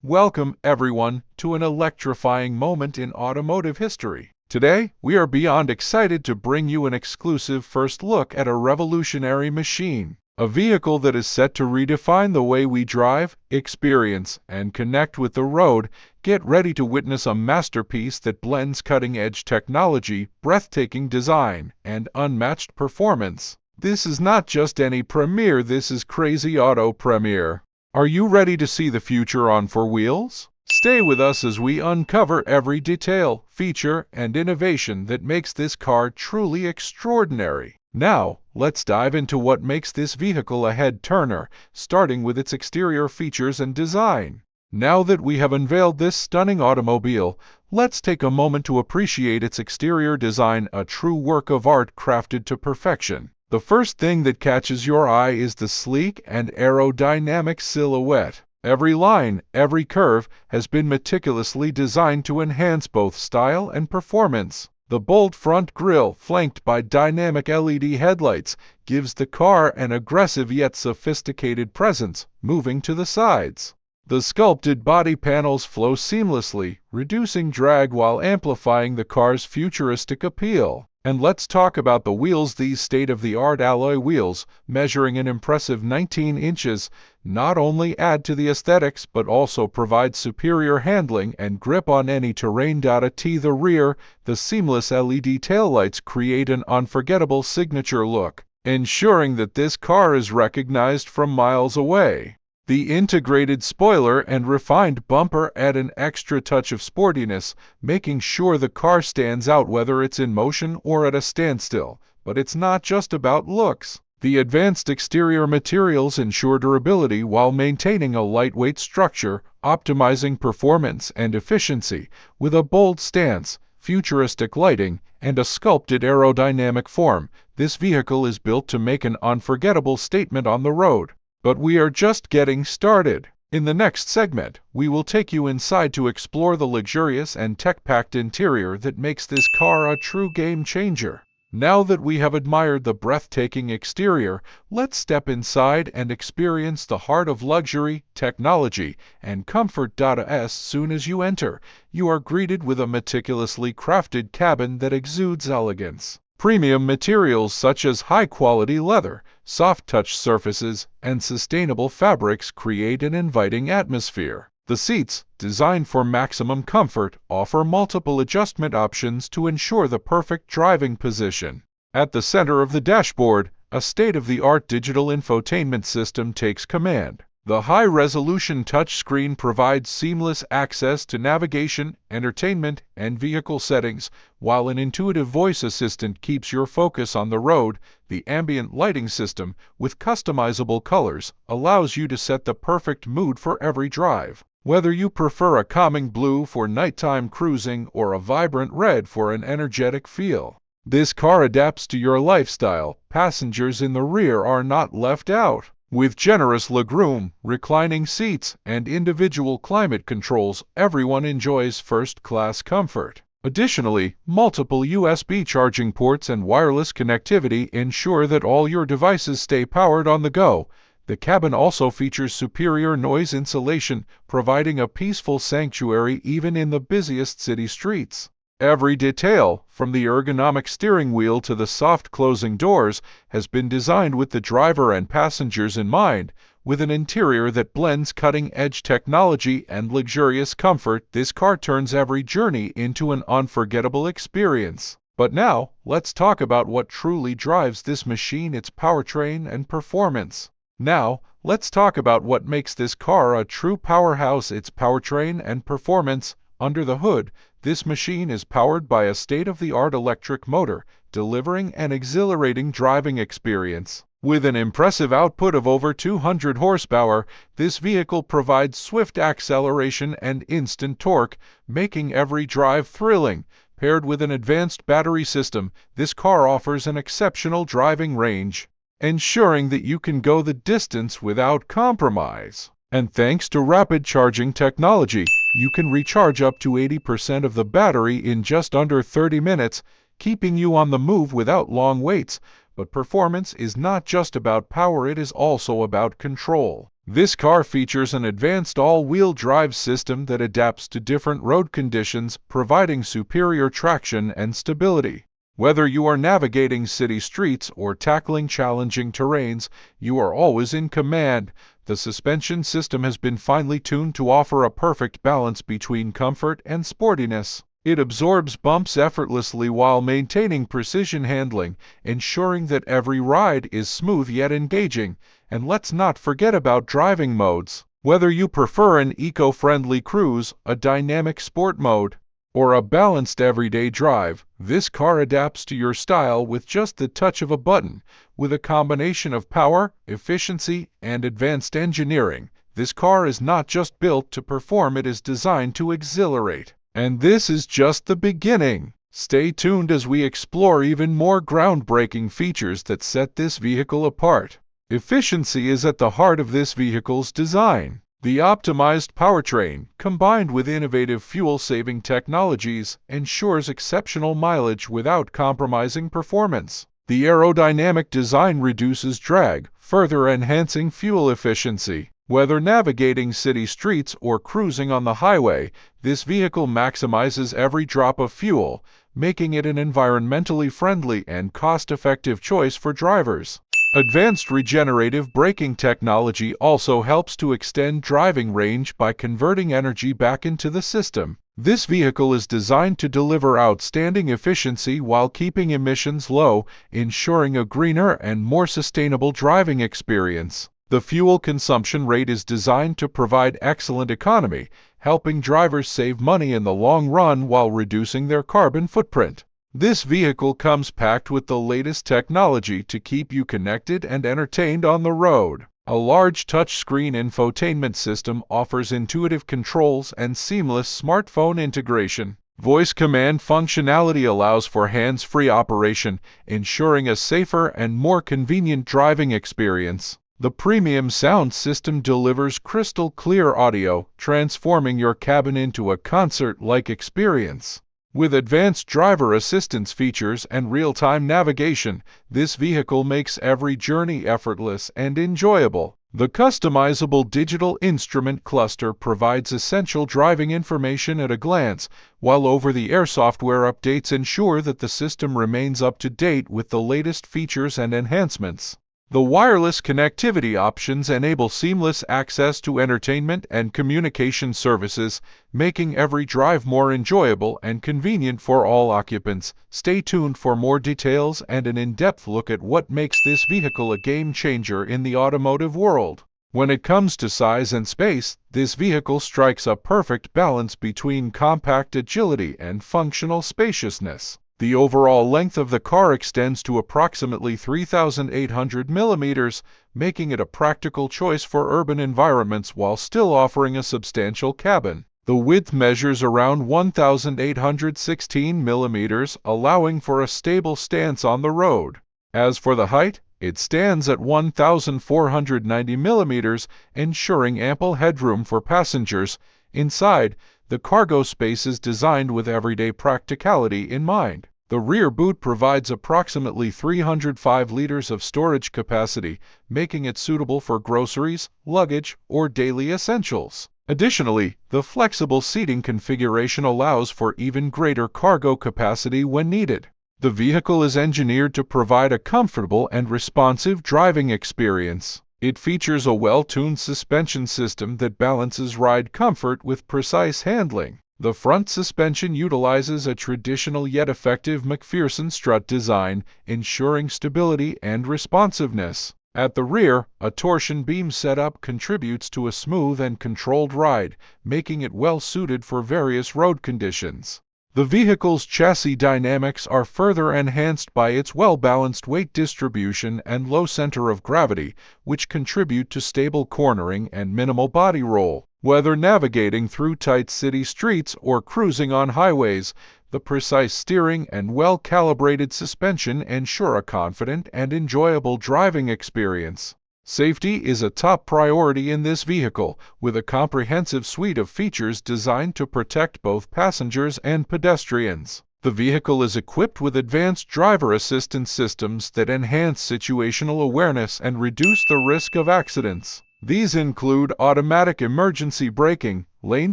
Welcome, everyone, to an electrifying moment in automotive history. Today, we are beyond excited to bring you an exclusive first look at a revolutionary machine, a vehicle that is set to redefine the way we drive, experience, and connect with the road. Get ready to witness a masterpiece that blends cutting-edge technology, breathtaking design, and unmatched performance. This is not just any premiere, this is Crazy Auto Premiere. Are you ready to see the future on four wheels? Stay with us as we uncover every detail, feature, and innovation that makes this car truly extraordinary. Now, let's dive into what makes this vehicle a head-turner, starting with its exterior features and design. Now that we have unveiled this stunning automobile, let's take a moment to appreciate its exterior design, a true work of art crafted to perfection. The first thing that catches your eye is the sleek and aerodynamic silhouette. Every line, every curve has been meticulously designed to enhance both style and performance. The bold front grille, flanked by dynamic LED headlights, gives the car an aggressive yet sophisticated presence, moving to the sides. The sculpted body panels flow seamlessly, reducing drag while amplifying the car's futuristic appeal. And let's talk about the wheels. These state-of-the-art alloy wheels, measuring an impressive 19 inches, not only add to the aesthetics but also provide superior handling and grip on any terrain. The rear, the seamless LED taillights create an unforgettable signature look, ensuring that this car is recognized from miles away. The integrated spoiler and refined bumper add an extra touch of sportiness, making sure the car stands out whether it's in motion or at a standstill. But it's not just about looks. The advanced exterior materials ensure durability while maintaining a lightweight structure, optimizing performance and efficiency. With a bold stance, futuristic lighting, and a sculpted aerodynamic form, this vehicle is built to make an unforgettable statement on the road. But we are just getting started. In the next segment, we will take you inside to explore the luxurious and tech-packed interior that makes this car a true game-changer. Now that we have admired the breathtaking exterior, let's step inside and experience the heart of luxury, technology, and comfort. As soon as you enter, you are greeted with a meticulously crafted cabin that exudes elegance. Premium materials such as high-quality leather, soft-touch surfaces, and sustainable fabrics create an inviting atmosphere. The seats, designed for maximum comfort, offer multiple adjustment options to ensure the perfect driving position. At the center of the dashboard, a state-of-the-art digital infotainment system takes command. The high-resolution touchscreen provides seamless access to navigation, entertainment, and vehicle settings, while an intuitive voice assistant keeps your focus on the road. The ambient lighting system, with customizable colors, allows you to set the perfect mood for every drive. Whether you prefer a calming blue for nighttime cruising or a vibrant red for an energetic feel, this car adapts to your lifestyle. Passengers in the rear are not left out. With generous legroom, reclining seats, and individual climate controls, everyone enjoys first-class comfort. Additionally, multiple USB charging ports and wireless connectivity ensure that all your devices stay powered on the go. The cabin also features superior noise insulation, providing a peaceful sanctuary even in the busiest city streets. Every detail, from the ergonomic steering wheel to the soft closing doors, has been designed with the driver and passengers in mind. With an interior that blends cutting-edge technology and luxurious comfort, this car turns every journey into an unforgettable experience. But now, let's talk about what truly drives this machine: its powertrain and performance. Now, let's talk about what makes this car a true powerhouse: its powertrain and performance. Under the hood, this machine is powered by a state-of-the-art electric motor, delivering an exhilarating driving experience. With an impressive output of over 200 horsepower, this vehicle provides swift acceleration and instant torque, making every drive thrilling. Paired with an advanced battery system, this car offers an exceptional driving range, ensuring that you can go the distance without compromise. And thanks to rapid charging technology, you can recharge up to 80% of the battery in just under 30 minutes, keeping you on the move without long waits. But performance is not just about power, it is also about control. This car features an advanced all-wheel drive system that adapts to different road conditions, providing superior traction and stability. Whether you are navigating city streets or tackling challenging terrains, you are always in command. The suspension system has been finely tuned to offer a perfect balance between comfort and sportiness. It absorbs bumps effortlessly while maintaining precision handling, ensuring that every ride is smooth yet engaging. And let's not forget about driving modes. Whether you prefer an eco-friendly cruise, a dynamic sport mode, or a balanced everyday drive, this car adapts to your style with just the touch of a button. With a combination of power, efficiency, and advanced engineering, this car is not just built to perform, it is designed to exhilarate. And this is just the beginning. Stay tuned as we explore even more groundbreaking features that set this vehicle apart. Efficiency is at the heart of this vehicle's design. The optimized powertrain, combined with innovative fuel-saving technologies, ensures exceptional mileage without compromising performance. The aerodynamic design reduces drag, further enhancing fuel efficiency. Whether navigating city streets or cruising on the highway, this vehicle maximizes every drop of fuel, making it an environmentally friendly and cost-effective choice for drivers. Advanced regenerative braking technology also helps to extend driving range by converting energy back into the system. This vehicle is designed to deliver outstanding efficiency while keeping emissions low, ensuring a greener and more sustainable driving experience. The fuel consumption rate is designed to provide excellent economy, helping drivers save money in the long run while reducing their carbon footprint. This vehicle comes packed with the latest technology to keep you connected and entertained on the road. A large touchscreen infotainment system offers intuitive controls and seamless smartphone integration. Voice command functionality allows for hands-free operation, ensuring a safer and more convenient driving experience. The premium sound system delivers crystal-clear audio, transforming your cabin into a concert-like experience. With advanced driver assistance features and real-time navigation, this vehicle makes every journey effortless and enjoyable. The customizable digital instrument cluster provides essential driving information at a glance, while over-the-air software updates ensure that the system remains up to date with the latest features and enhancements. The wireless connectivity options enable seamless access to entertainment and communication services, making every drive more enjoyable and convenient for all occupants. Stay tuned for more details and an in-depth look at what makes this vehicle a game-changer in the automotive world. When it comes to size and space, this vehicle strikes a perfect balance between compact agility and functional spaciousness. The overall length of the car extends to approximately 3,800 millimeters, making it a practical choice for urban environments while still offering a substantial cabin. The width measures around 1,816 millimeters, allowing for a stable stance on the road. As for the height, it stands at 1,490 millimeters, ensuring ample headroom for passengers. Inside, the cargo space is designed with everyday practicality in mind. The rear boot provides approximately 305 liters of storage capacity, making it suitable for groceries, luggage, or daily essentials. Additionally, the flexible seating configuration allows for even greater cargo capacity when needed. The vehicle is engineered to provide a comfortable and responsive driving experience. It features a well-tuned suspension system that balances ride comfort with precise handling. The front suspension utilizes a traditional yet effective McPherson strut design, ensuring stability and responsiveness. At the rear, a torsion beam setup contributes to a smooth and controlled ride, making it well-suited for various road conditions. The vehicle's chassis dynamics are further enhanced by its well-balanced weight distribution and low center of gravity, which contribute to stable cornering and minimal body roll. Whether navigating through tight city streets or cruising on highways, the precise steering and well-calibrated suspension ensure a confident and enjoyable driving experience. Safety is a top priority in this vehicle, with a comprehensive suite of features designed to protect both passengers and pedestrians. The vehicle is equipped with advanced driver assistance systems that enhance situational awareness and reduce the risk of accidents. These include automatic emergency braking, lane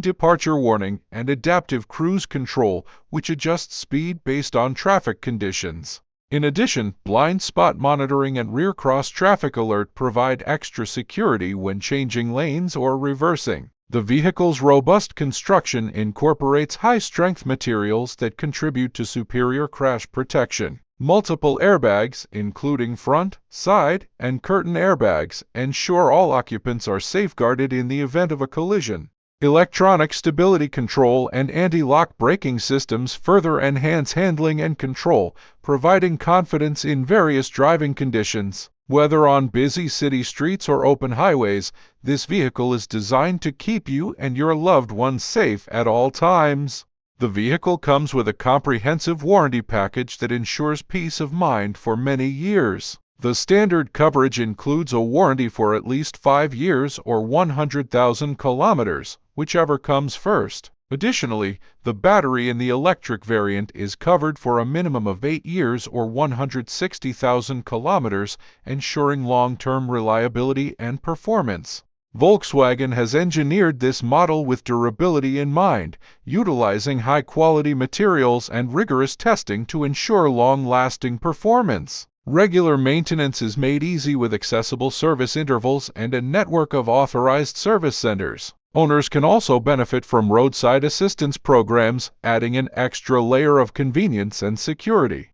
departure warning, and adaptive cruise control, which adjusts speed based on traffic conditions. In addition, blind spot monitoring and rear cross traffic alert provide extra security when changing lanes or reversing. The vehicle's robust construction incorporates high-strength materials that contribute to superior crash protection. Multiple airbags, including front, side, and curtain airbags, ensure all occupants are safeguarded in the event of a collision. Electronic stability control and anti-lock braking systems further enhance handling and control, providing confidence in various driving conditions. Whether on busy city streets or open highways, this vehicle is designed to keep you and your loved ones safe at all times. The vehicle comes with a comprehensive warranty package that ensures peace of mind for many years. The standard coverage includes a warranty for at least 5 years or 100,000 kilometers, whichever comes first. Additionally, the battery in the electric variant is covered for a minimum of 8 years or 160,000 kilometers, ensuring long-term reliability and performance. Volkswagen has engineered this model with durability in mind, utilizing high-quality materials and rigorous testing to ensure long-lasting performance. Regular maintenance is made easy with accessible service intervals and a network of authorized service centers. Owners can also benefit from roadside assistance programs, adding an extra layer of convenience and security.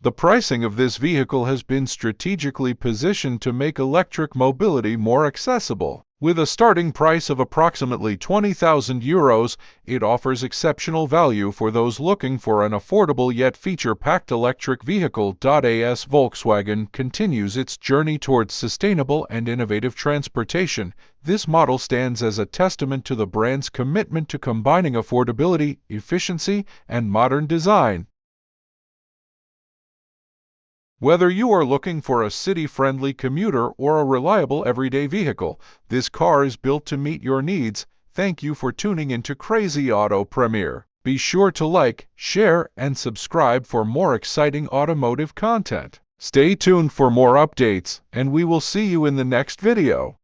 The pricing of this vehicle has been strategically positioned to make electric mobility more accessible. With a starting price of approximately €20,000, it offers exceptional value for those looking for an affordable yet feature-packed electric vehicle. As Volkswagen continues its journey towards sustainable and innovative transportation, this model stands as a testament to the brand's commitment to combining affordability, efficiency, and modern design. Whether you are looking for a city-friendly commuter or a reliable everyday vehicle, this car is built to meet your needs. Thank you for tuning into Crazy Auto Premiere. Be sure to like, share, and subscribe for more exciting automotive content. Stay tuned for more updates, and we will see you in the next video.